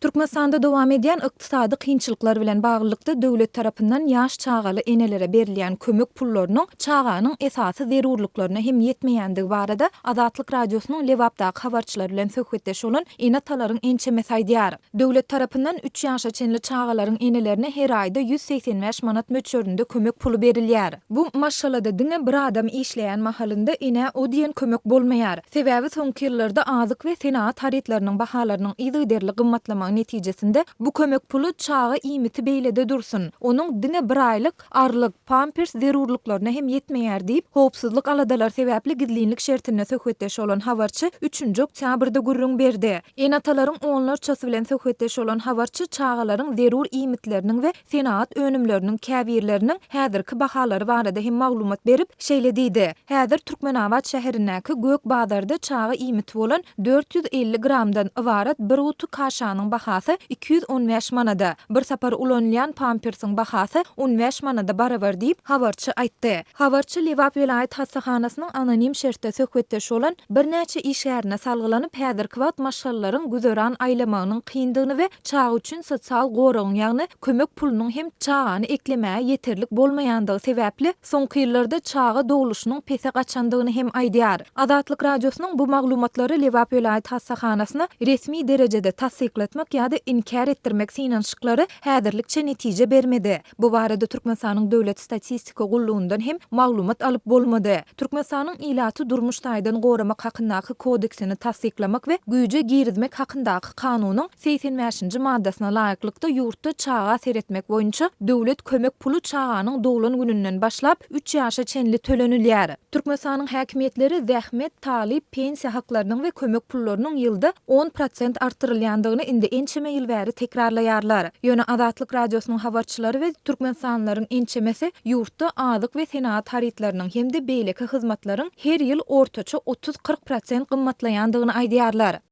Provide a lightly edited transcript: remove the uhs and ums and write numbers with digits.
Türkmenistanda dowam edýän ykdysady kynçylyklar bilen baglykda döwlet tarapyndan ýaş çagaly enelere berilýän kömek pullarynyň çaganyň esasy zerurlyklaryna hem ýetmeýändigi barada Azatlyk radiosynyň Lewapdaky habarçylar bilen söhbetdeş bolan enatalaryň ençemesi aýdýar. Döwlet tarapyndan 3 ýaşa çenli çagalaryň enelerine her aýda 185 manat möçberinde kömek pulu berilýär. Bu maşalada diňe bir adam işleýän mahalynda ene o diýen kömek bolmaýar. Sebäbi soňky ýyllarda azyk we senaat haritlarynyň bahalarynyň ýygyderli gymmatlamagy netijesinde bu kömek pulu çağı iýmiti beýlede dursun. Onuň diňe bir aýlyk arlyk, pampers zerurlyklaryna hem ýetmeýär diýip howpsuzlyk aladalar sebäpli gidliňlik şertine söhbetdeş bolan habarçy 3-nji oktýabrda gurrun berdi. Enatalaryň onlar çasy bilen söhbetdeş bolan habarçy çağalaryň zerur iýmitleriniň we senaat önümleriniň käbirleriniň häzirki bahalary barada hem maglumat berip şeýlediydi. Häzir Türkmenabad şäherindäki Gök Bazarda çağı iýmiti bolan 450 gramdan ibaret bir utu kaşanyň bahasy 215 manada. Bir sapar ulanýan pampersiň bahasy 15 manada barabar diýip habarçy aýtdy. Habarçy Lewap vilayet hasahanasynyň anonim şertde söhbetdeş bolan bir näçe iş ýerine salgylanyp häzirki wagt maşallaryň güzeran aýlamagynyň kyndygyny we çağı üçin sosial goragyň ýagny kömek pulunyň hem çağany eklemäge ýeterlik bolmaýandygy sebäpli soňky ýyllarda çağı dowuluşynyň pese gaçandygyny hem aýdýar. Azatlyk radiosynyň bu maglumatlary Lewap vilayet hasahanasyna resmi derejede tasdikletmek ýa-da inkar etdirmek synanşyklary häzirlikçe netije bermedi. Bu barada Türkmenistanyň döwlet statistika gulluğundan hem maglumat alyp bolmady. Türkmenistanyň ilaty durmuş taýdan goramak hakyndaky kodeksini tasdiklamak we güýje girizmek hakyndaky kanunyň 85-nji maddasyna laýyklykda ýurtda çağa seretmek boýunça döwlet kömek pulu çağanyň dowulan gününden başlap 3 ýaşa çenli tölenilýär. Türkmenistanyň häkimetleri zähmet, talip, pensiýa haklarynyň we kömek pullarynyň ýylda 10% artyrylýandygyny indi ençeme ýyl bäri tekrarlaýarlar. Ýöne Azatlyk radiosynyň habarçylary we türkmenistanylaryň ençemesi ýurtda azyk we senaat haritlarynyň hemde beýleki hyzmatlaryň her ýyl ortaça 30-40% gymmatlaýandygyny aýdýarlar.